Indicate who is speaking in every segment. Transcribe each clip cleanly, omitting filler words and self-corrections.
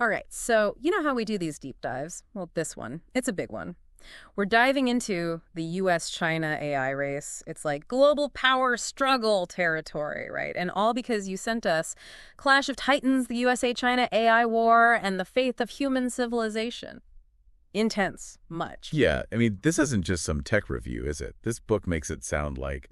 Speaker 1: All right, so you know how we do these deep dives? Well, this one, it's a big one. We're diving into the US-China AI race. It's like global power struggle territory, right? And all because you sent us Clash of Titans, the USA-China AI war, and the Faith of Human Civilization. Intense, much.
Speaker 2: Yeah, I mean, this isn't just some tech review, is it? This book makes it sound like,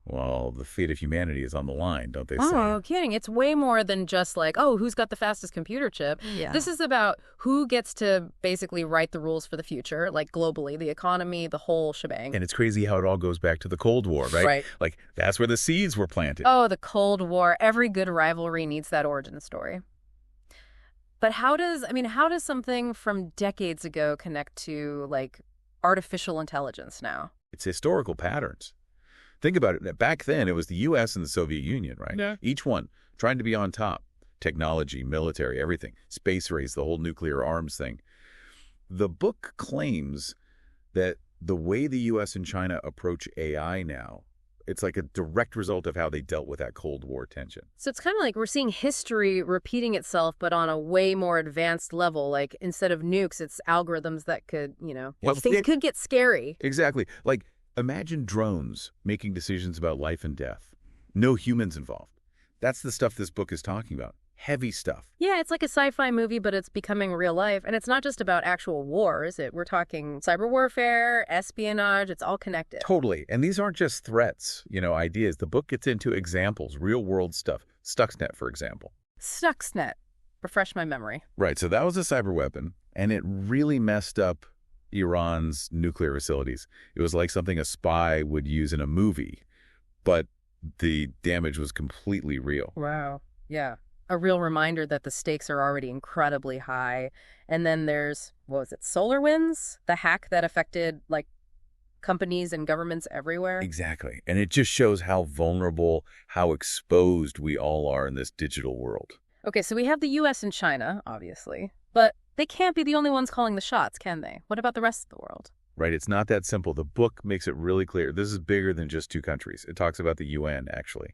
Speaker 2: well, the fate of humanity is on the line, don't they say?
Speaker 1: Oh, no kidding. It's way more than just like, oh, who's got the fastest computer chip?
Speaker 3: Yeah.
Speaker 1: This is about who gets to basically write the rules for the future, like globally, the economy, the whole shebang.
Speaker 2: And it's crazy how it all goes back to the Cold War, right?
Speaker 1: Right.
Speaker 2: Like, that's where the seeds were planted.
Speaker 1: Oh, the Cold War. Every good rivalry needs that origin story. But how does something from decades ago connect to, like, artificial intelligence now?
Speaker 2: It's historical patterns. Think about it. Back then, it was the U.S. and the Soviet Union, right?
Speaker 1: Yeah.
Speaker 2: Each one trying to be on top. Technology, military, everything. Space race, the whole nuclear arms thing. The book claims that the way the U.S. and China approach AI now, it's like a direct result of how they dealt with that Cold War tension.
Speaker 1: So it's kind of like we're seeing history repeating itself, but on a way more advanced level. Like, instead of nukes, it's algorithms that could, things could get scary.
Speaker 2: Exactly. Like, imagine drones making decisions about life and death. No humans involved. That's the stuff this book is talking about. Heavy stuff.
Speaker 1: Yeah, it's like a sci-fi movie, but it's becoming real life. And it's not just about actual war, is it? We're talking cyber warfare, espionage, it's all connected.
Speaker 2: Totally. And these aren't just threats, ideas. The book gets into examples, real-world stuff. Stuxnet, for example.
Speaker 1: Stuxnet. Refresh my memory.
Speaker 2: Right. So that was a cyber weapon, and it really messed up Iran's nuclear facilities. It was like something a spy would use in a movie, but the damage was completely real.
Speaker 1: Wow. Yeah. A real reminder that the stakes are already incredibly high. And then there's, SolarWinds? The hack that affected, companies and governments everywhere?
Speaker 2: Exactly. And it just shows how vulnerable, how exposed we all are in this digital world.
Speaker 1: Okay, so we have the U.S. and China, obviously, but they can't be the only ones calling the shots, can they? What about the rest of the world?
Speaker 2: Right. It's not that simple. The book makes it really clear. This is bigger than just two countries. It talks about the UN, actually,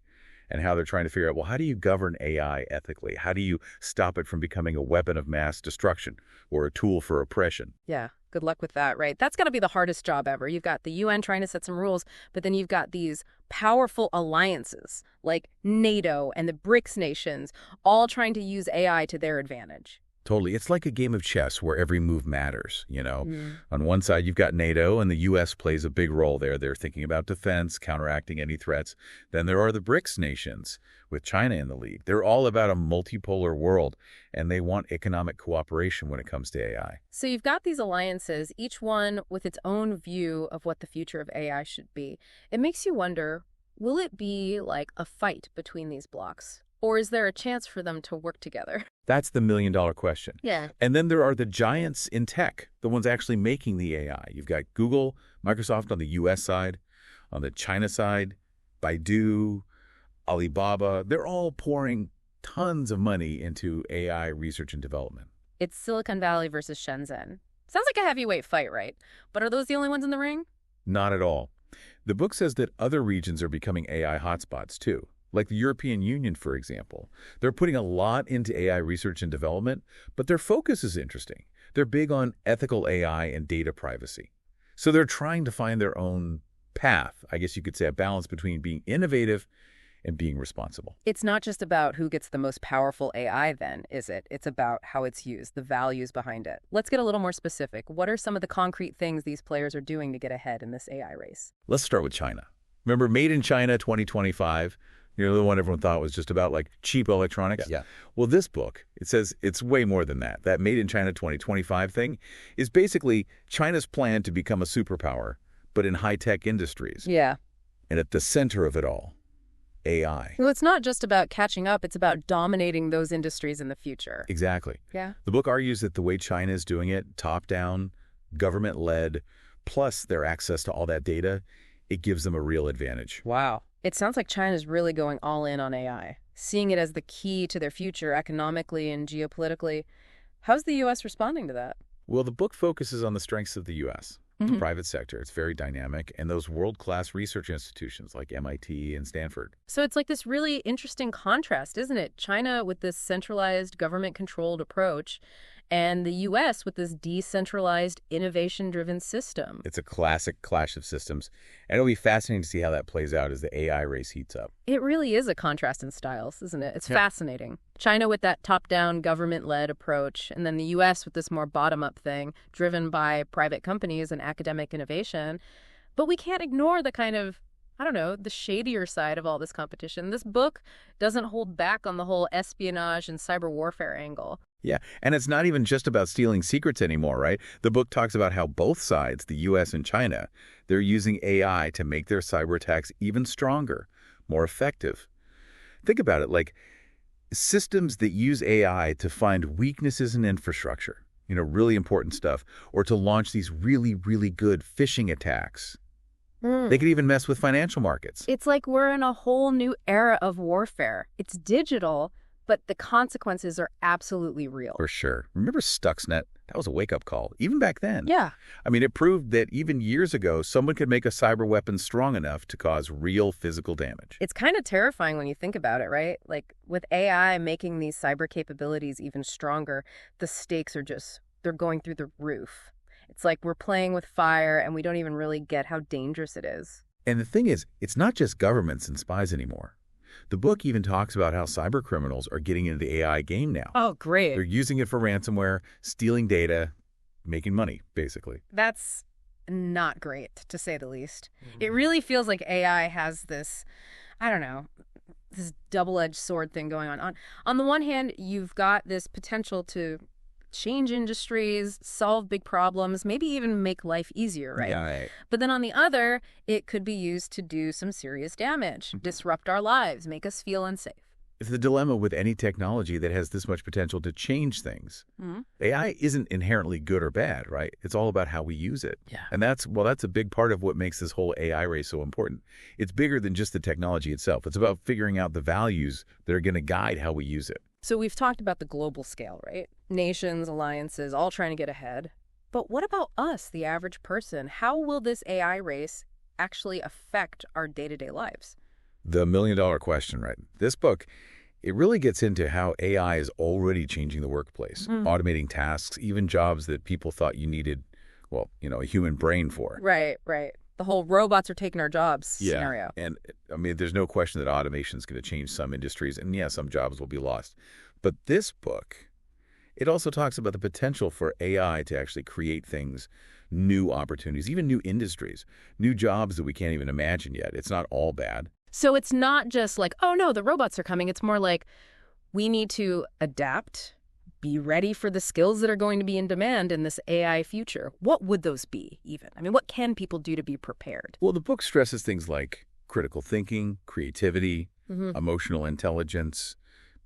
Speaker 2: and how they're trying to figure out, well, how do you govern AI ethically? How do you stop it from becoming a weapon of mass destruction or a tool for oppression?
Speaker 1: Yeah, good luck with that, right? That's got to be the hardest job ever. You've got the UN trying to set some rules, but then you've got these powerful alliances like NATO and the BRICS nations all trying to use AI to their advantage.
Speaker 2: Totally. It's like a game of chess where every move matters, On one side, you've got NATO, and the U.S. plays a big role there. They're thinking about defense, counteracting any threats. Then there are the BRICS nations, with China in the lead. They're all about a multipolar world, and they want economic cooperation when it comes to AI.
Speaker 1: So you've got these alliances, each one with its own view of what the future of AI should be. It makes you wonder, will it be like a fight between these blocs? Or is there a chance for them to work together?
Speaker 2: That's the million-dollar question.
Speaker 1: Yeah.
Speaker 2: And then there are the giants in tech, the ones actually making the AI. You've got Google, Microsoft on the U.S. side, on the China side, Baidu, Alibaba. They're all pouring tons of money into AI research and development.
Speaker 1: It's Silicon Valley versus Shenzhen. Sounds like a heavyweight fight, right? But are those the only ones in the ring?
Speaker 2: Not at all. The book says that other regions are becoming AI hotspots, too. Like the European Union, for example. They're putting a lot into AI research and development, but their focus is interesting. They're big on ethical AI and data privacy. So they're trying to find their own path, I guess you could say a balance between being innovative and being responsible.
Speaker 1: It's not just about who gets the most powerful AI then, is it? It's about how it's used, the values behind it. Let's get a little more specific. What are some of the concrete things these players are doing to get ahead in this AI race?
Speaker 2: Let's start with China. Remember, Made in China 2025? The one everyone thought was just about cheap electronics.
Speaker 3: Yeah.
Speaker 2: Well, this book, it says it's way more than that. That Made in China 2025 thing is basically China's plan to become a superpower, but in high-tech industries.
Speaker 1: Yeah.
Speaker 2: And at the center of it all, AI.
Speaker 1: Well, it's not just about catching up. It's about dominating those industries in the future.
Speaker 2: Exactly.
Speaker 1: Yeah.
Speaker 2: The book argues that the way China is doing it, top-down, government-led, plus their access to all that data, it gives them a real advantage.
Speaker 1: Wow. It sounds like China's really going all in on AI, seeing it as the key to their future economically and geopolitically. How's the U.S. responding to that?
Speaker 2: Well, the book focuses on the strengths of the U.S. the private sector. It's very dynamic. And those world-class research institutions like MIT and Stanford.
Speaker 1: So it's like this really interesting contrast, isn't it? China with this centralized government-controlled approach and the U.S. with this decentralized, innovation-driven system.
Speaker 2: It's a classic clash of systems. And it'll be fascinating to see how that plays out as the AI race heats up.
Speaker 1: It really is a contrast in styles, isn't it? It's fascinating. China with that top-down, government-led approach, and then the U.S. with this more bottom-up thing, driven by private companies and academic innovation. But we can't ignore the kind of, I don't know, the shadier side of all this competition. This book doesn't hold back on the whole espionage and cyber warfare angle.
Speaker 2: Yeah, and it's not even just about stealing secrets anymore, right? The book talks about how both sides, the U.S. and China, they're using AI to make their cyber attacks even stronger, more effective. Think about it, like systems that use AI to find weaknesses in infrastructure, really important stuff, or to launch these really, really good phishing attacks. They could even mess with financial markets.
Speaker 1: It's like we're in a whole new era of warfare. It's digital, but the consequences are absolutely real.
Speaker 2: For sure. Remember Stuxnet? That was a wake-up call, even back then.
Speaker 1: Yeah.
Speaker 2: I mean, it proved that even years ago, someone could make a cyber weapon strong enough to cause real physical damage.
Speaker 1: It's kind of terrifying when you think about it, right? Like, with AI making these cyber capabilities even stronger, the stakes are they're going through the roof. It's like we're playing with fire and we don't even really get how dangerous it is.
Speaker 2: And the thing is, it's not just governments and spies anymore. The book even talks about how cyber criminals are getting into the AI game now.
Speaker 1: Oh, great.
Speaker 2: They're using it for ransomware, stealing data, making money, basically.
Speaker 1: That's not great, to say the least. It really feels like AI has this, I don't know, this double-edged sword thing going on. On the one hand, you've got this potential to change industries, solve big problems, maybe even make life easier, right?
Speaker 2: Yeah, right.
Speaker 1: But then on the other, it could be used to do some serious damage, disrupt our lives, make us feel unsafe.
Speaker 2: It's the dilemma with any technology that has this much potential to change things. AI isn't inherently good or bad, right? It's all about how we use it.
Speaker 1: Yeah.
Speaker 2: And that's a big part of what makes this whole AI race so important. It's bigger than just the technology itself. It's about figuring out the values that are going to guide how we use it.
Speaker 1: So we've talked about the global scale, right? Nations, alliances, all trying to get ahead. But what about us, the average person? How will this AI race actually affect our day-to-day lives?
Speaker 2: The million-dollar question, right? This book, it really gets into how AI is already changing the workplace, automating tasks, even jobs that people thought you needed, a human brain for.
Speaker 1: Right, right. The whole robots are taking our jobs scenario.
Speaker 2: And I mean, there's no question that automation is going to change some industries, and some jobs will be lost. But this book, it also talks about the potential for AI to actually create things, new opportunities, even new industries, new jobs that we can't even imagine yet. It's not all bad.
Speaker 1: So it's not just like, oh no, the robots are coming. It's more like we need to adapt, be ready for the skills that are going to be in demand in this AI future. What would those be, even? I mean, what can people do to be prepared?
Speaker 2: Well, the book stresses things like critical thinking, creativity, emotional intelligence,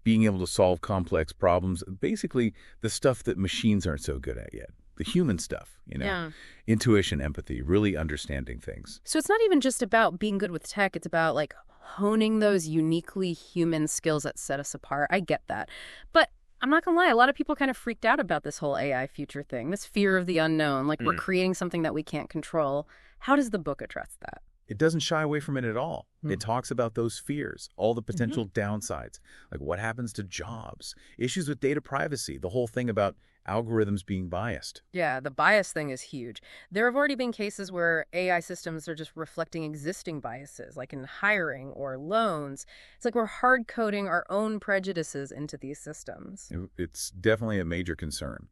Speaker 2: being able to solve complex problems, basically the stuff that machines aren't so good at yet. The human stuff, intuition, empathy, really understanding things.
Speaker 1: So it's not even just about being good with tech. It's about like honing those uniquely human skills that set us apart. I get that. But I'm not going to lie, a lot of people kind of freaked out about this whole AI future thing, this fear of the unknown, like we're creating something that we can't control. How does the book address that?
Speaker 2: It doesn't shy away from it at all. It talks about those fears, all the potential downsides, like what happens to jobs, issues with data privacy, the whole thing about algorithms being biased.
Speaker 1: Yeah, the bias thing is huge. There have already been cases where AI systems are just reflecting existing biases, like in hiring or loans. It's like we're hard-coding our own prejudices into these systems.
Speaker 2: It's definitely a major concern.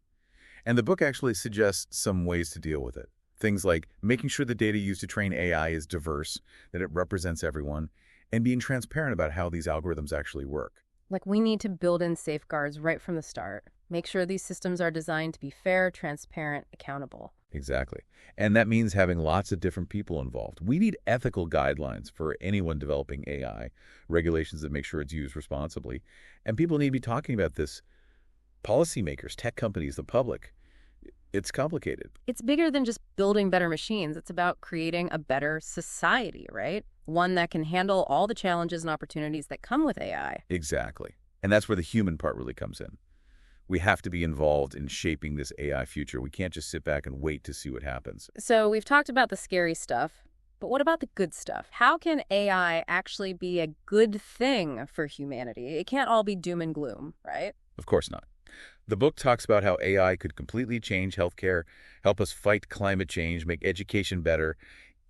Speaker 2: And the book actually suggests some ways to deal with it. Things like making sure the data used to train AI is diverse, that it represents everyone, and being transparent about how these algorithms actually work.
Speaker 1: Like we need to build in safeguards right from the start. Make sure these systems are designed to be fair, transparent, accountable.
Speaker 2: Exactly. And that means having lots of different people involved. We need ethical guidelines for anyone developing AI, regulations that make sure it's used responsibly. And people need to be talking about this. Policymakers, tech companies, the public. It's complicated.
Speaker 1: It's bigger than just building better machines. It's about creating a better society, right? One that can handle all the challenges and opportunities that come with AI.
Speaker 2: Exactly. And that's where the human part really comes in. We have to be involved in shaping this AI future. We can't just sit back and wait to see what happens.
Speaker 1: So we've talked about the scary stuff, but what about the good stuff? How can AI actually be a good thing for humanity? It can't all be doom and gloom, right?
Speaker 2: Of course not. The book talks about how AI could completely change healthcare, help us fight climate change, make education better,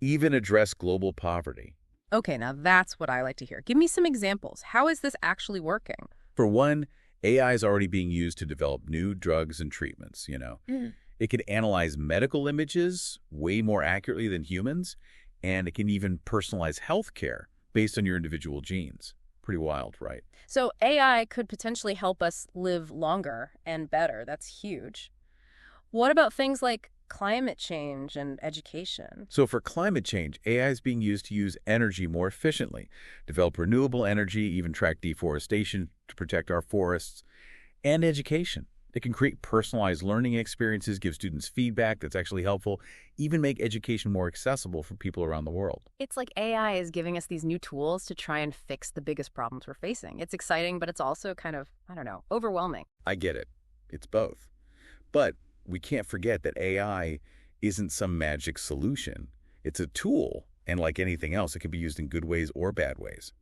Speaker 2: even address global poverty.
Speaker 1: Okay, now that's what I like to hear. Give me some examples. How is this actually working?
Speaker 2: For one, AI is already being used to develop new drugs and treatments, It can analyze medical images way more accurately than humans, and it can even personalize healthcare based on your individual genes. Pretty wild, right?
Speaker 1: So AI could potentially help us live longer and better. That's huge. What about things like climate change and education?
Speaker 2: So for climate change, AI is being used to use energy more efficiently, develop renewable energy, even track deforestation to protect our forests, and education. It can create personalized learning experiences, give students feedback that's actually helpful, even make education more accessible for people around the world.
Speaker 1: It's like AI is giving us these new tools to try and fix the biggest problems we're facing. It's exciting, but it's also kind of, I don't know, overwhelming.
Speaker 2: I get it. It's both. But we can't forget that AI isn't some magic solution. It's a tool, and like anything else, it can be used in good ways or bad ways.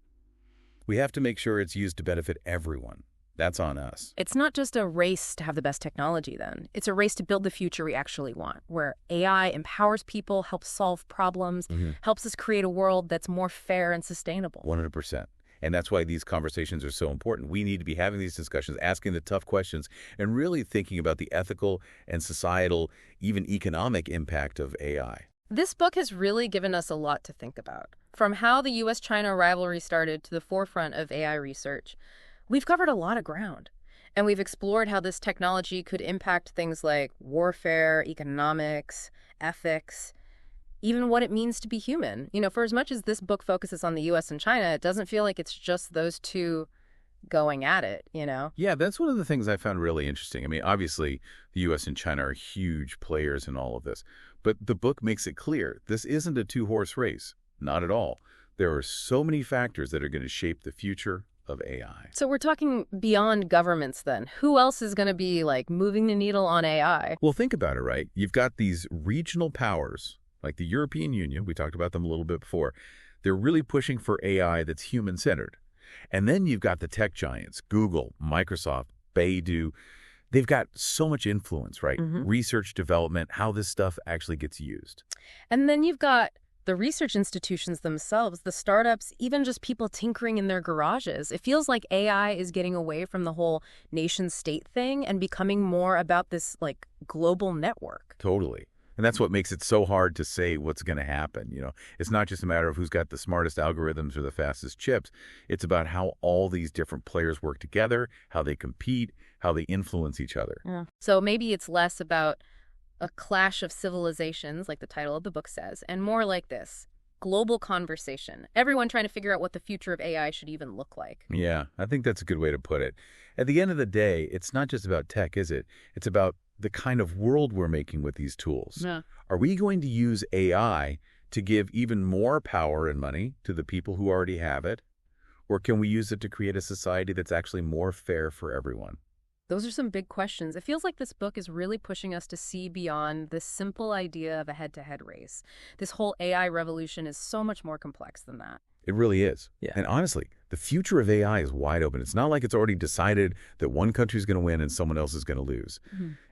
Speaker 2: We have to make sure it's used to benefit everyone. That's on us.
Speaker 1: It's not just a race to have the best technology, then. It's a race to build the future we actually want, where AI empowers people, helps solve problems, helps us create a world that's more fair and sustainable.
Speaker 2: 100%. And that's why these conversations are so important. We need to be having these discussions, asking the tough questions, and really thinking about the ethical and societal, even economic impact of AI.
Speaker 1: This book has really given us a lot to think about. From how the U.S.-China rivalry started to the forefront of AI research, we've covered a lot of ground. And we've explored how this technology could impact things like warfare, economics, ethics, even what it means to be human. For as much as this book focuses on the U.S. and China, it doesn't feel like it's just those two going at it,
Speaker 2: Yeah, that's one of the things I found really interesting. I mean, obviously, the U.S. and China are huge players in all of this. But the book makes it clear this isn't a two-horse race. Not at all. There are so many factors that are going to shape the future of AI.
Speaker 1: So we're talking beyond governments then. Who else is going to be, moving the needle on AI?
Speaker 2: Well, think about it, right? You've got these regional powers, like the European Union. We talked about them a little bit before. They're really pushing for AI that's human-centered. And then you've got the tech giants, Google, Microsoft, Baidu. They've got so much influence, right? Research, development, how this stuff actually gets used.
Speaker 1: And then you've got the research institutions themselves, the startups, even just people tinkering in their garages. It feels like AI is getting away from the whole nation-state thing and becoming more about this, global network.
Speaker 2: Totally. And that's what makes it so hard to say what's going to happen. It's not just a matter of who's got the smartest algorithms or the fastest chips. It's about how all these different players work together, how they compete, how they influence each other.
Speaker 1: Yeah. So maybe it's less about a clash of civilizations, like the title of the book says, and more like this global conversation. Everyone trying to figure out what the future of AI should even look like.
Speaker 2: Yeah, I think that's a good way to put it. At the end of the day, it's not just about tech, is it? It's about the kind of world we're making with these tools.
Speaker 1: Yeah.
Speaker 2: Are we going to use AI to give even more power and money to the people who already have it? Or can we use it to create a society that's actually more fair for everyone?
Speaker 1: Those are some big questions. It feels like this book is really pushing us to see beyond this simple idea of a head-to-head race. This whole AI revolution is so much more complex than that.
Speaker 2: It really is.
Speaker 1: Yeah.
Speaker 2: And honestly, the future of AI is wide open. It's not like it's already decided that one country is going to win and someone else is going to lose.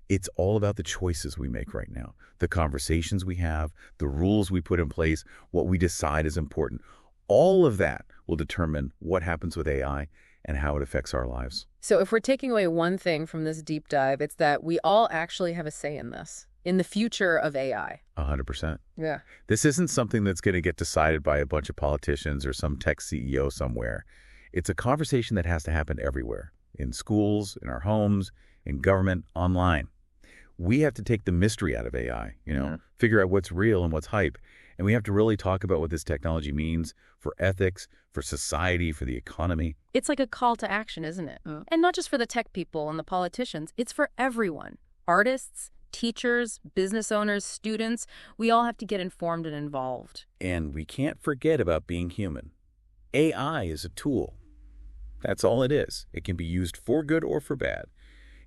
Speaker 2: It's all about the choices we make right now, the conversations we have, the rules we put in place, what we decide is important. All of that will determine what happens with AI and how it affects our lives.
Speaker 1: So if we're taking away one thing from this deep dive, it's that we all actually have a say in this, in the future of AI.
Speaker 2: 100%.
Speaker 1: Yeah.
Speaker 2: This isn't something that's going to get decided by a bunch of politicians or some tech CEO somewhere. It's a conversation that has to happen everywhere, in schools, in our homes, in government, online. We have to take the mystery out of AI, figure out what's real and what's hype. And we have to really talk about what this technology means for ethics, for society, for the economy.
Speaker 1: It's like a call to action, isn't it? And not just for the tech people and the politicians. It's for everyone. Artists, teachers, business owners, students. We all have to get informed and involved.
Speaker 2: And we can't forget about being human. AI is a tool. That's all it is. It can be used for good or for bad.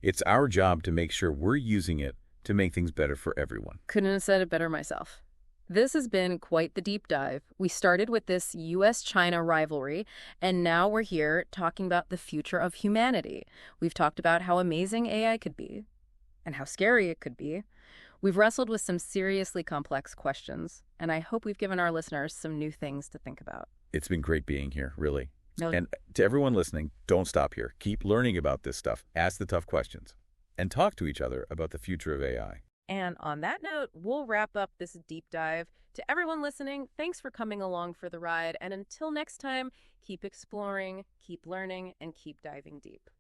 Speaker 2: It's our job to make sure we're using it to make things better for everyone.
Speaker 1: Couldn't have said it better myself. This has been quite the deep dive. We started with this US-China rivalry, and now we're here talking about the future of humanity. We've talked about how amazing AI could be, and how scary it could be. We've wrestled with some seriously complex questions, and I hope we've given our listeners some new things to think about.
Speaker 2: It's been great being here, really.
Speaker 1: No.
Speaker 2: And to everyone listening, don't stop here. Keep learning about this stuff. Ask the tough questions. And talk to each other about the future of AI.
Speaker 1: And on that note, we'll wrap up this deep dive. To everyone listening, thanks for coming along for the ride. And until next time, keep exploring, keep learning, and keep diving deep.